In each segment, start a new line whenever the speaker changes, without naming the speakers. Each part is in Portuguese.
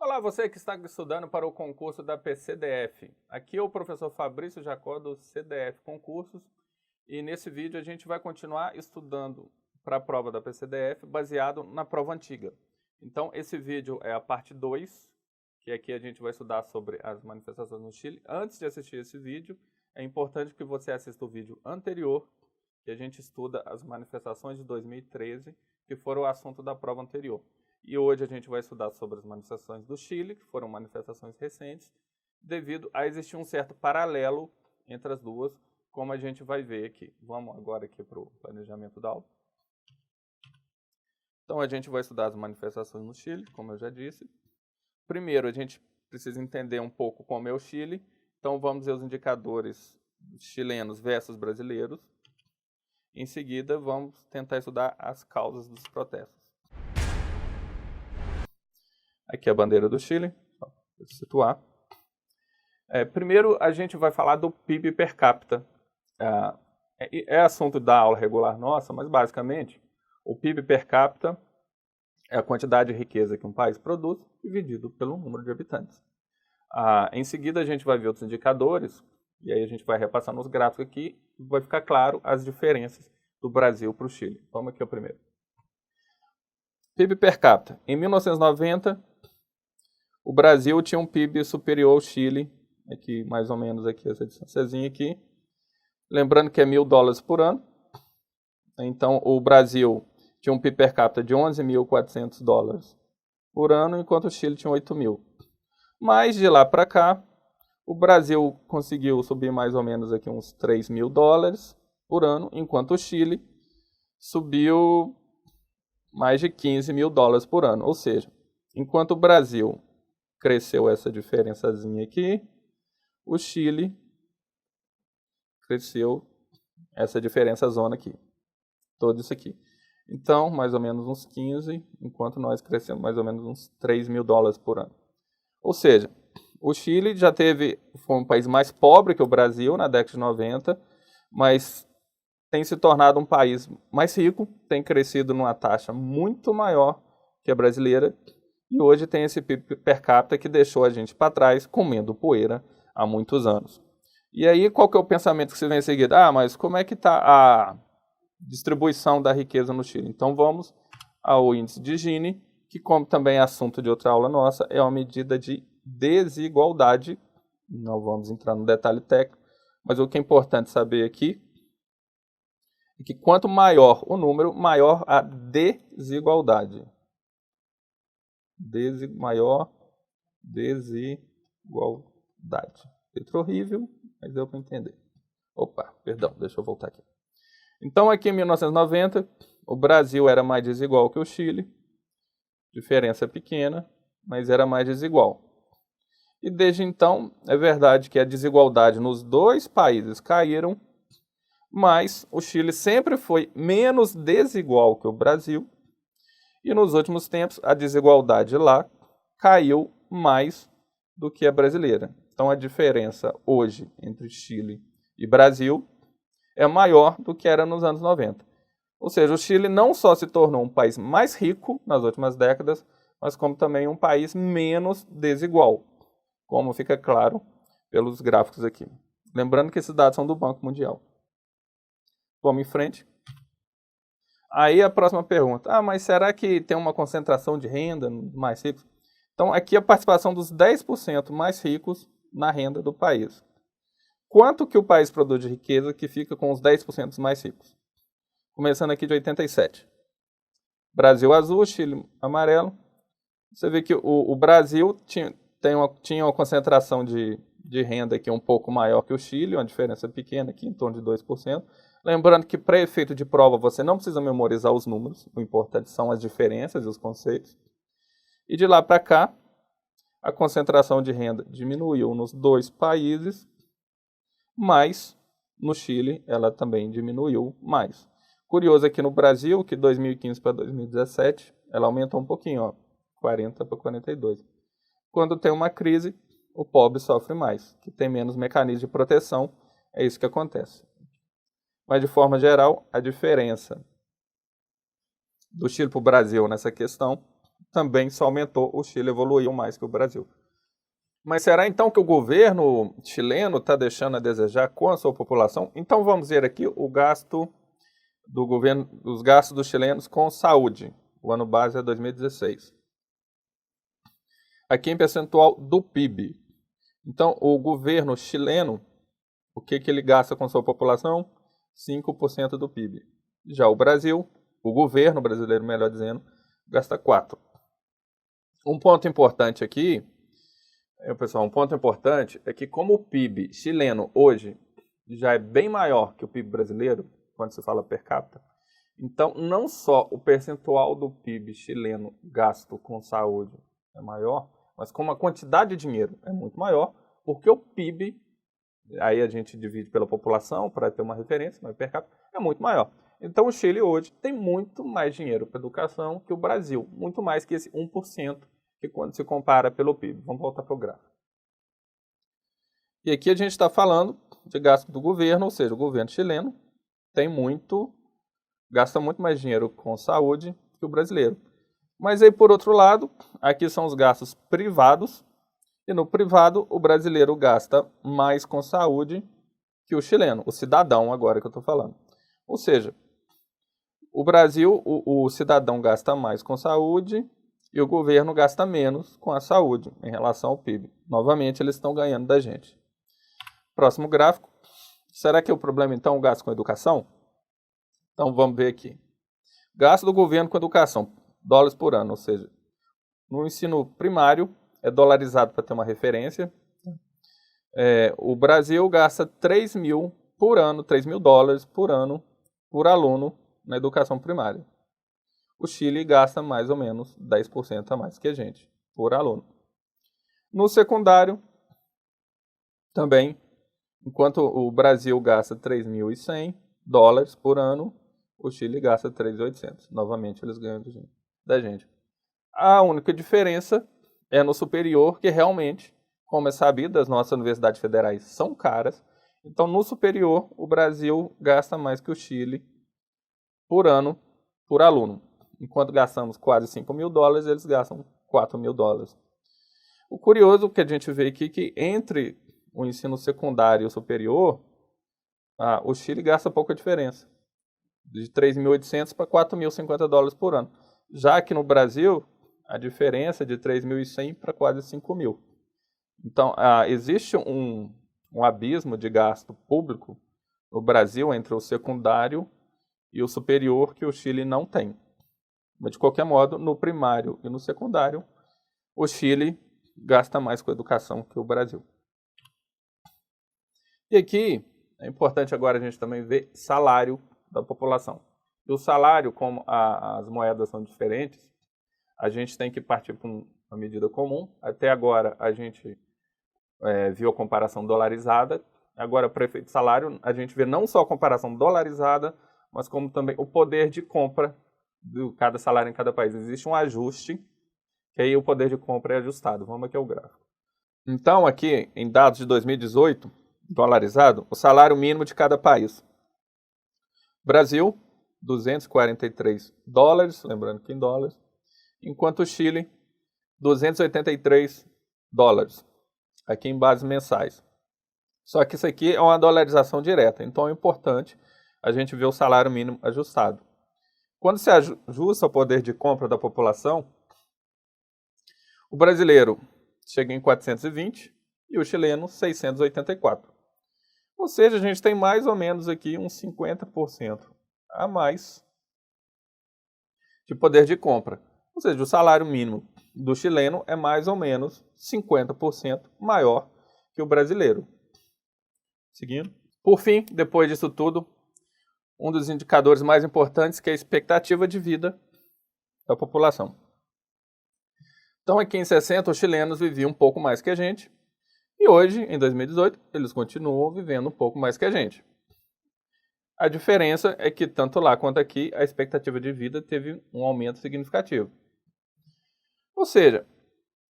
Olá, você que está estudando para o concurso da PCDF. Aqui é o professor Fabrício Jacó do CDF Concursos e nesse vídeo a gente vai continuar estudando para a prova da PCDF baseado na prova antiga. Então esse vídeo é a parte 2, que aqui a gente vai estudar sobre as manifestações no Chile. Antes de assistir esse vídeo, é importante que você assista o vídeo anterior, que a gente estuda as manifestações de 2013, que foram o assunto da prova anterior. E hoje a gente vai estudar sobre as manifestações do Chile, que foram manifestações recentes, devido a existir um certo paralelo entre as duas, como a gente vai ver aqui. Vamos agora aqui para o planejamento da aula. Então a gente vai estudar as manifestações no Chile, como eu já disse. Primeiro a gente precisa entender um pouco como é o Chile, então vamos ver os indicadores chilenos versus brasileiros. Em seguida vamos tentar estudar as causas dos protestos. Aqui é a bandeira do Chile, só para situar. Primeiro a gente vai falar do PIB per capita. É assunto da aula regular nossa, mas basicamente o PIB per capita é a quantidade de riqueza que um país produz dividido pelo número de habitantes. Em seguida a gente vai ver outros indicadores, e aí a gente vai repassar nos gráficos aqui, e vai ficar claro as diferenças do Brasil para o Chile. Vamos aqui ao primeiro. PIB per capita. Em 1990, o Brasil tinha um PIB superior ao Chile, aqui mais ou menos aqui essa distânciazinha aqui. Lembrando que é $1.000 por ano. Então o Brasil tinha um PIB per capita de $11.400 por ano, enquanto o Chile tinha 8.000. Mas de lá para cá, o Brasil conseguiu subir mais ou menos aqui uns $3.000 por ano, enquanto o Chile subiu mais de $15.000 por ano. Ou seja, enquanto o Brasil cresceu essa diferençazinha aqui, o Chile cresceu essa diferença zona aqui. Todo isso aqui. Então, mais ou menos uns 15, enquanto nós crescemos mais ou menos uns $3.000 por ano. Ou seja, o Chile já foi um país mais pobre que o Brasil na década de 90, mas tem se tornado um país mais rico, tem crescido numa taxa muito maior que a brasileira, e hoje tem esse PIB per capita que deixou a gente para trás, comendo poeira há muitos anos. E aí, qual que é o pensamento que se vem em seguida? Mas como é que está a distribuição da riqueza no Chile? Então vamos ao índice de Gini, que como também é assunto de outra aula nossa, é uma medida de desigualdade. Não vamos entrar no detalhe técnico, mas o que é importante saber aqui é que quanto maior o número, maior a desigualdade. Maior desigualdade. Letra horrível, mas deu para entender. Opa, perdão, deixa eu voltar aqui. Então aqui em 1990, o Brasil era mais desigual que o Chile. Diferença pequena, mas era mais desigual. E desde então, é verdade que a desigualdade nos dois países caíram, mas o Chile sempre foi menos desigual que o Brasil. E nos últimos tempos, a desigualdade lá caiu mais do que a brasileira. Então, a diferença hoje entre Chile e Brasil é maior do que era nos anos 90. Ou seja, o Chile não só se tornou um país mais rico nas últimas décadas, mas como também um país menos desigual, como fica claro pelos gráficos aqui. Lembrando que esses dados são do Banco Mundial. Vamos em frente. Aí a próxima pergunta, mas será que tem uma concentração de renda mais ricos? Então aqui a participação dos 10% mais ricos na renda do país. Quanto que o país produz de riqueza que fica com os 10% mais ricos? Começando aqui de 87. Brasil azul, Chile amarelo. Você vê que o Brasil tinha uma concentração de renda aqui um pouco maior que o Chile, uma diferença pequena aqui, em torno de 2%. Lembrando que para efeito de prova você não precisa memorizar os números, o importante são as diferenças e os conceitos. E de lá para cá, a concentração de renda diminuiu nos dois países, mas no Chile ela também diminuiu mais. Curioso aqui no Brasil, que 2015 para 2017, ela aumentou um pouquinho, 40 para 42. Quando tem uma crise, o pobre sofre mais, que tem menos mecanismo de proteção, é isso que acontece. Mas de forma geral, a diferença do Chile para o Brasil nessa questão também só aumentou, o Chile evoluiu mais que o Brasil. Mas será então que o governo chileno está deixando a desejar com a sua população? Então vamos ver aqui o gasto do governo, os gastos dos chilenos com saúde. O ano base é 2016. Aqui em percentual do PIB. Então o governo chileno, o que ele gasta com sua população? 5% do PIB. Já o Brasil, o governo brasileiro, melhor dizendo, gasta 4%. Um ponto importante aqui, pessoal, é que como o PIB chileno hoje já é bem maior que o PIB brasileiro, quando se fala per capita, então não só o percentual do PIB chileno gasto com saúde é maior, mas como a quantidade de dinheiro é muito maior, porque o PIB, aí a gente divide pela população para ter uma referência, mas per capita é muito maior. Então o Chile hoje tem muito mais dinheiro para educação que o Brasil, muito mais que esse 1%, que quando se compara pelo PIB. Vamos voltar para o gráfico. E aqui a gente está falando de gasto do governo, ou seja, o governo chileno gasta muito mais dinheiro com saúde que o brasileiro. Mas aí, por outro lado, aqui são os gastos privados, e no privado o brasileiro gasta mais com saúde que o chileno, o cidadão agora que eu estou falando. Ou seja, o Brasil, o cidadão gasta mais com saúde e o governo gasta menos com a saúde em relação ao PIB. Novamente, eles estão ganhando da gente. Próximo gráfico. Será que o problema, então, é o gasto com educação? Então, vamos ver aqui. Gasto do governo com educação, dólares por ano, ou seja, no ensino primário, é dolarizado para ter uma referência. O Brasil gasta 3 mil por ano, 3 mil dólares por ano, por aluno na educação primária. O Chile gasta mais ou menos 10% a mais que a gente, por aluno. No secundário, também, enquanto o Brasil gasta 3.100 dólares por ano, o Chile gasta 3.800. Novamente, eles ganham da gente. A única diferença é no superior, que realmente, como é sabido, as nossas universidades federais são caras. Então, no superior, o Brasil gasta mais que o Chile por ano, por aluno. Enquanto gastamos quase 5 mil dólares, eles gastam 4 mil dólares. O curioso que a gente vê aqui é que entre o ensino secundário e o superior, o Chile gasta pouca diferença. De 3.800 para 4.050 dólares por ano. Já que no Brasil, a diferença é de 3.100 para quase 5.000. Então, existe um abismo de gasto público no Brasil entre o secundário e o superior que o Chile não tem. Mas, de qualquer modo, no primário e no secundário, o Chile gasta mais com educação que o Brasil. E aqui, é importante agora a gente também ver salário da população. E o salário, como as moedas são diferentes, a gente tem que partir para uma medida comum. Até agora, a gente viu a comparação dolarizada. Agora, para efeito de salário, a gente vê não só a comparação dolarizada, mas como também o poder de compra de cada salário em cada país. Existe um ajuste, que aí o poder de compra é ajustado. Vamos aqui ao gráfico. Então, aqui, em dados de 2018, dolarizado, o salário mínimo de cada país. Brasil, 243 dólares, lembrando que em dólares, enquanto o Chile, 283 dólares, aqui em bases mensais. Só que isso aqui é uma dolarização direta, então é importante a gente ver o salário mínimo ajustado. Quando se ajusta o poder de compra da população, o brasileiro chega em 420 e o chileno 684. Ou seja, a gente tem mais ou menos aqui uns 50% a mais de poder de compra. Ou seja, o salário mínimo do chileno é mais ou menos 50% maior que o brasileiro. Seguindo. Por fim, depois disso tudo, um dos indicadores mais importantes que é a expectativa de vida da população. Então, aqui em 60, os chilenos viviam um pouco mais que a gente. E hoje, em 2018, eles continuam vivendo um pouco mais que a gente. A diferença é que, tanto lá quanto aqui, a expectativa de vida teve um aumento significativo. Ou seja,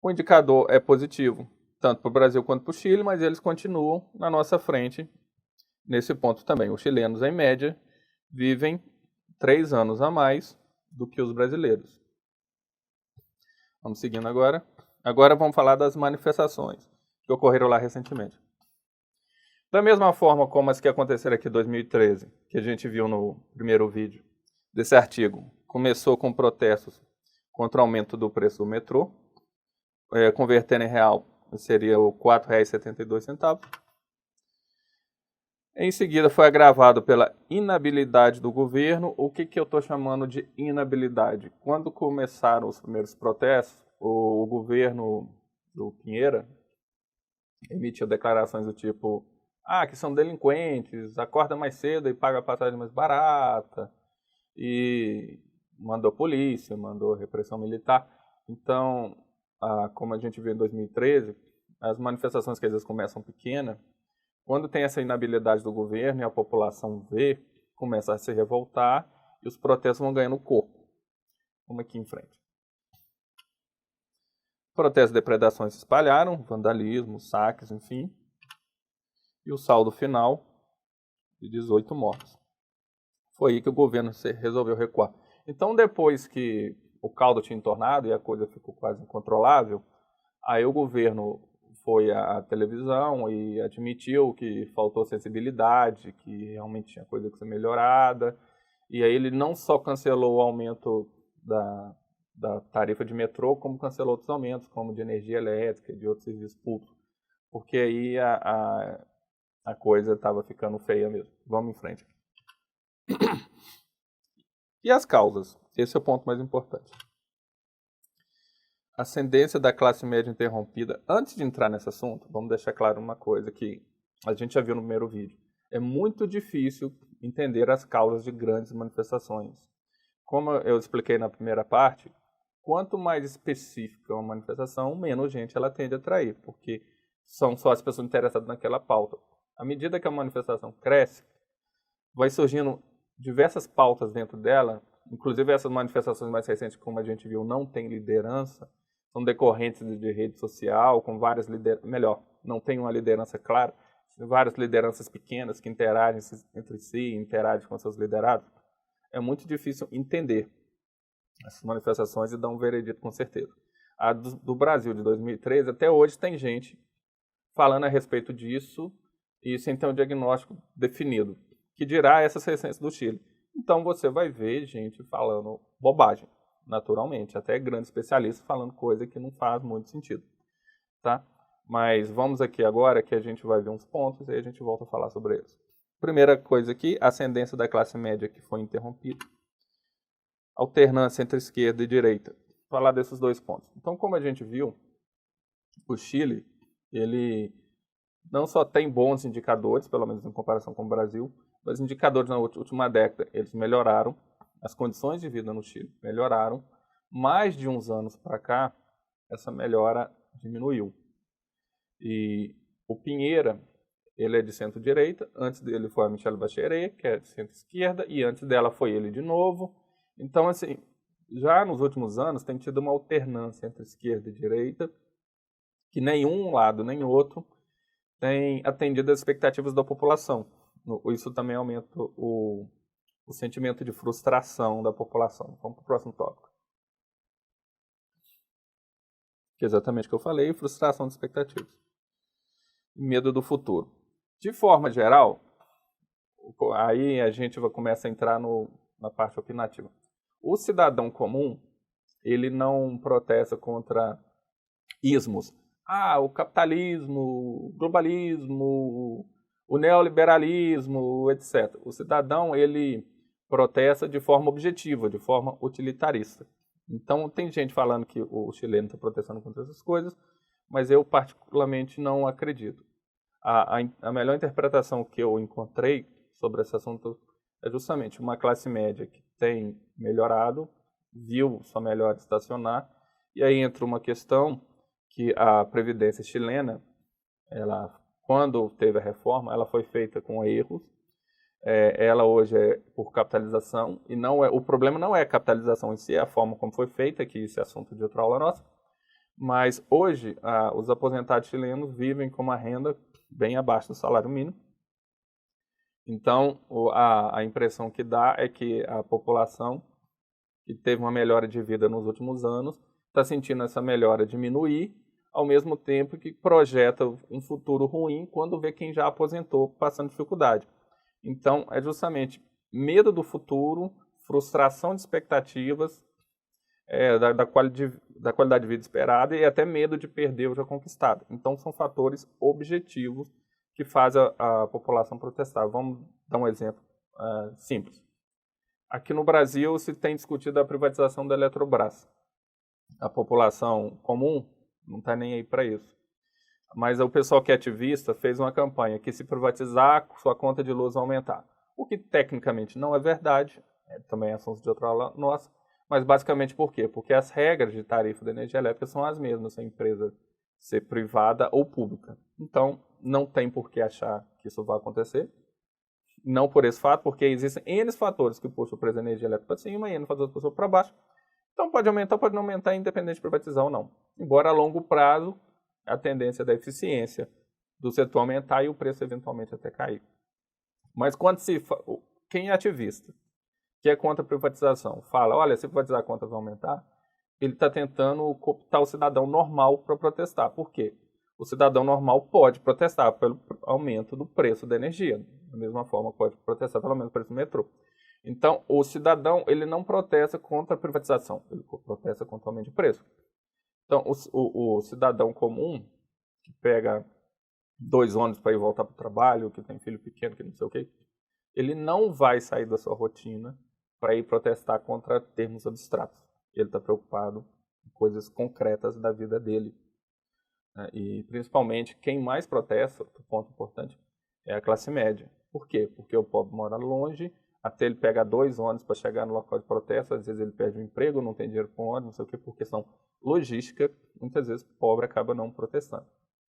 o indicador é positivo, tanto para o Brasil quanto para o Chile, mas eles continuam na nossa frente nesse ponto também. Os chilenos, em média, vivem 3 anos a mais do que os brasileiros. Vamos seguindo agora. Agora vamos falar das manifestações que ocorreram lá recentemente. Da mesma forma como as que aconteceram aqui em 2013, que a gente viu no primeiro vídeo desse artigo, começou com protestos contra o aumento do preço do metrô, convertendo em real seria o R$ 4,72. Em seguida, foi agravado pela inabilidade do governo. O que eu estou chamando de inabilidade? Quando começaram os primeiros protestos, o governo do Pinheira emitiu declarações do tipo: que são delinquentes, acorda mais cedo e paga a passagem mais barata, e mandou polícia, mandou repressão militar. Então, como a gente viu em 2013, as manifestações que às vezes começam pequenas, quando tem essa inabilidade do governo e a população vê, começa a se revoltar e os protestos vão ganhando corpo. Vamos aqui em frente. Protestos e depredações se espalharam, vandalismo, saques, enfim. E o saldo final de 18 mortos. Foi aí que o governo resolveu recuar. Então, depois que o caldo tinha entornado e a coisa ficou quase incontrolável, aí o governo foi à televisão e admitiu que faltou sensibilidade, que realmente tinha coisa que ser melhorada. E aí ele não só cancelou o aumento da tarifa de metrô, como cancelou outros aumentos, como de energia elétrica, de outros serviços públicos. Porque aí a coisa estava ficando feia mesmo. Vamos em frente. E as causas? Esse é o ponto mais importante. Ascendência da classe média interrompida. Antes de entrar nesse assunto, vamos deixar claro uma coisa que a gente já viu no primeiro vídeo. É muito difícil entender as causas de grandes manifestações. Como eu expliquei na primeira parte, quanto mais específica uma manifestação, menos gente ela tende a atrair, porque são só as pessoas interessadas naquela pauta. À medida que a manifestação cresce, vai surgindo diversas pautas dentro dela, inclusive essas manifestações mais recentes, como a gente viu, não tem liderança, são decorrentes de rede social, com várias lideranças, melhor, não tem uma liderança clara, várias lideranças pequenas que interagem entre si, interagem com seus liderados. É muito difícil entender essas manifestações e dar um veredito com certeza. A do Brasil de 2013, até hoje tem gente falando a respeito disso e sem ter um diagnóstico definido, que dirá essas recentes do Chile. Então você vai ver gente falando bobagem, naturalmente, até grandes especialistas falando coisa que não faz muito sentido, tá? Mas vamos aqui agora que a gente vai ver uns pontos e a gente volta a falar sobre eles. Primeira coisa aqui, ascendência da classe média que foi interrompida. Alternância entre esquerda e direita. Vou falar desses dois pontos. Então, como a gente viu, o Chile, ele não só tem bons indicadores, pelo menos em comparação com o Brasil, mas os indicadores na última década, eles melhoraram, as condições de vida no Chile melhoraram. Mais de uns anos para cá, essa melhora diminuiu. E o Pinheira, ele é de centro-direita, antes dele foi a Michelle Bachelet, que é de centro-esquerda, e antes dela foi ele de novo. Então, assim, já nos últimos anos tem tido uma alternância entre esquerda e direita, que nenhum lado nem outro tem atendido as expectativas da população. Isso também aumenta o sentimento de frustração da população. Vamos para o próximo tópico. Que é exatamente o que eu falei, frustração de expectativas. Medo do futuro. De forma geral, aí a gente começa a entrar na parte opinativa. O cidadão comum, ele não protesta contra ismos. O capitalismo, o globalismo, o neoliberalismo, etc. O cidadão, ele protesta de forma objetiva, de forma utilitarista. Então, tem gente falando que o chileno está protestando contra essas coisas, mas eu particularmente não acredito. A melhor interpretação que eu encontrei sobre esse assunto é justamente uma classe média que tem melhorado, viu sua melhora estacionar, e aí entra uma questão que a Previdência chilena, quando teve a reforma, ela foi feita com erros. Ela hoje é por capitalização, e o problema não é a capitalização em si, é a forma como foi feita, que isso é assunto de outra aula nossa. Mas hoje, os aposentados chilenos vivem com uma renda bem abaixo do salário mínimo. Então, a impressão que dá é que a população que teve uma melhora de vida nos últimos anos está sentindo essa melhora diminuir, ao mesmo tempo que projeta um futuro ruim quando vê quem já aposentou passando dificuldade. Então, é justamente medo do futuro, frustração de expectativas, da qualidade de vida esperada e até medo de perder o já conquistado. Então, são fatores objetivos que fazem a população protestar. Vamos dar um exemplo simples. Aqui no Brasil se tem discutido a privatização da Eletrobras. A população comum não está nem aí para isso. Mas o pessoal que é ativista fez uma campanha que se privatizar, sua conta de luz vai aumentar. O que tecnicamente não é verdade, também é assunto de outra aula nossa, mas basicamente por quê? Porque as regras de tarifa da energia elétrica são as mesmas se a empresa ser privada ou pública. Então, não tem por que achar que isso vai acontecer. Não por esse fato, porque existem N fatores que puxam o preço da energia elétrica para cima e N fatores que puxam para baixo. Então pode aumentar, pode não aumentar, independente de privatizar ou não. Embora a longo prazo, a tendência da eficiência do setor aumentar e o preço eventualmente até cair. Mas quem é ativista, que é contra a privatização, fala, olha, se privatizar a conta vai aumentar, ele está tentando cooptar o cidadão normal para protestar. Por quê? O cidadão normal pode protestar pelo aumento do preço da energia. Da mesma forma, pode protestar pelo aumento do preço do metrô. Então, o cidadão ele não protesta contra a privatização, ele protesta contra o aumento de preço. Então, o cidadão comum, que pega 2 ônibus para ir voltar para o trabalho, que tem filho pequeno, que não sei o quê, ele não vai sair da sua rotina para ir protestar contra termos abstratos. Ele está preocupado com coisas concretas da vida dele. E, principalmente, quem mais protesta, outro ponto importante, é a classe média. Por quê? Porque o pobre mora longe, até ele pegar 2 ônibus para chegar no local de protesto, às vezes ele perde o emprego, não tem dinheiro para um ônibus, não sei o quê, por questão logística, muitas vezes o pobre acaba não protestando.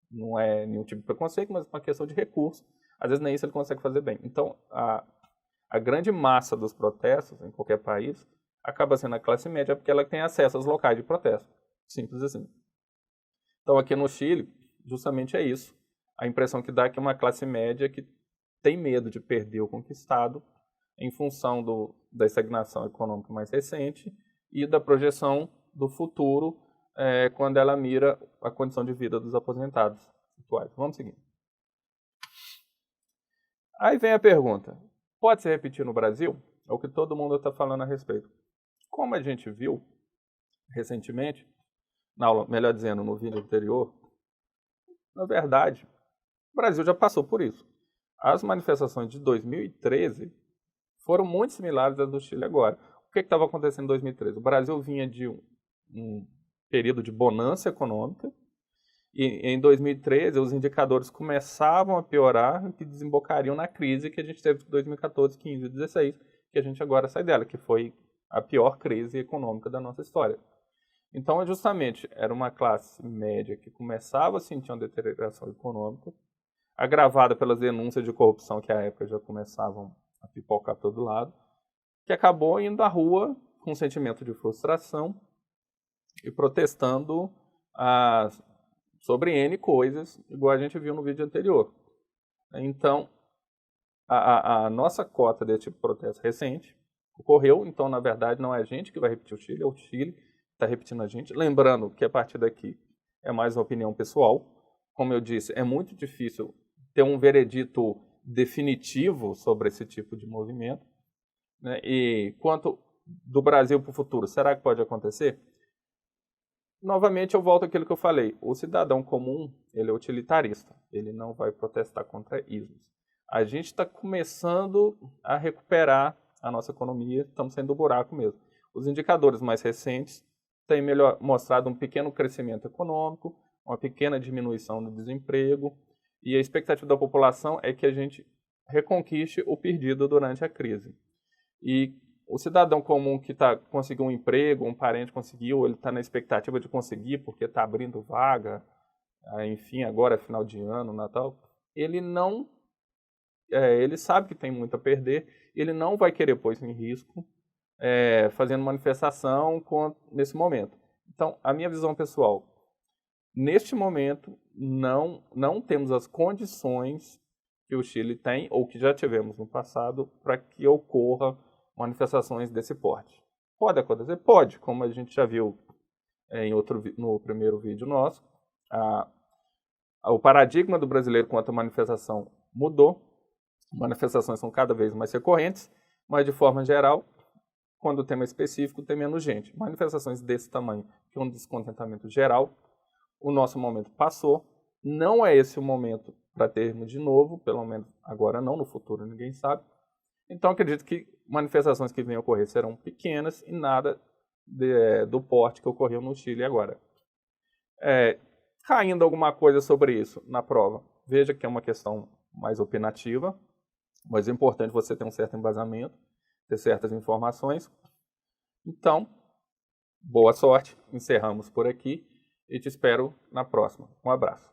Não é nenhum tipo de preconceito, mas uma questão de recurso. Às vezes nem isso ele consegue fazer bem. Então, a grande massa dos protestos em qualquer país acaba sendo a classe média porque ela tem acesso aos locais de protesto. Simples assim. Então, aqui no Chile, justamente é isso. A impressão que dá é que é uma classe média que tem medo de perder o conquistado em função da estagnação econômica mais recente e da projeção do futuro quando ela mira a condição de vida dos aposentados atuais. Vamos seguir. Aí vem a pergunta, pode se repetir no Brasil? É o que todo mundo está falando a respeito. Como a gente viu recentemente, na aula, melhor dizendo, no vídeo anterior, na verdade, o Brasil já passou por isso. As manifestações de 2013 foram muito similares às do Chile agora. O que estava acontecendo em 2013? O Brasil vinha de um período de bonança econômica e em 2013 os indicadores começavam a piorar e que desembocariam na crise que a gente teve em 2014, 15 e 16, que a gente agora sai dela, que foi a pior crise econômica da nossa história. Então, justamente, era uma classe média que começava a sentir uma deterioração econômica, agravada pelas denúncias de corrupção que à época já começavam a pipocar para todo lado, que acabou indo à rua com um sentimento de frustração e protestando sobre N coisas, igual a gente viu no vídeo anterior. Então, a nossa cota desse tipo de protesto recente ocorreu, então, na verdade, não é a gente que vai repetir o Chile, é o Chile que está repetindo a gente. Lembrando que a partir daqui é mais uma opinião pessoal. Como eu disse, é muito difícil ter um veredito definitivo sobre esse tipo de movimento. Né? E quanto do Brasil para o futuro, será que pode acontecer? Novamente eu volto àquilo que eu falei. O cidadão comum, ele é utilitarista. Ele não vai protestar contra ismos. A gente está começando a recuperar a nossa economia, estamos saindo do buraco mesmo. Os indicadores mais recentes têm mostrado um pequeno crescimento econômico, uma pequena diminuição do desemprego, e a expectativa da população é que a gente reconquiste o perdido durante a crise. E o cidadão comum que conseguiu um emprego, um parente conseguiu, ele está na expectativa de conseguir porque está abrindo vaga, enfim, agora é final de ano, Natal, ele não, ele sabe que tem muito a perder, ele não vai querer pôr isso em risco, fazendo manifestação nesse momento. Então, a minha visão pessoal, neste momento, não temos as condições que o Chile tem, ou que já tivemos no passado, para que ocorra manifestações desse porte. Pode acontecer? Pode, como a gente já viu no primeiro vídeo nosso, o paradigma do brasileiro quanto à manifestação mudou. Manifestações são cada vez mais recorrentes, mas de forma geral, quando o tema é específico, tem menos gente. Manifestações desse tamanho, que é um descontentamento geral, o nosso momento passou, não é esse o momento para termos de novo, pelo menos agora não, no futuro ninguém sabe. Então acredito que manifestações que venham a ocorrer serão pequenas e nada do porte que ocorreu no Chile agora. Caindo alguma coisa sobre isso na prova, veja que é uma questão mais opinativa, mas é importante você ter um certo embasamento, ter certas informações. Então, boa sorte, encerramos por aqui e te espero na próxima. Um abraço.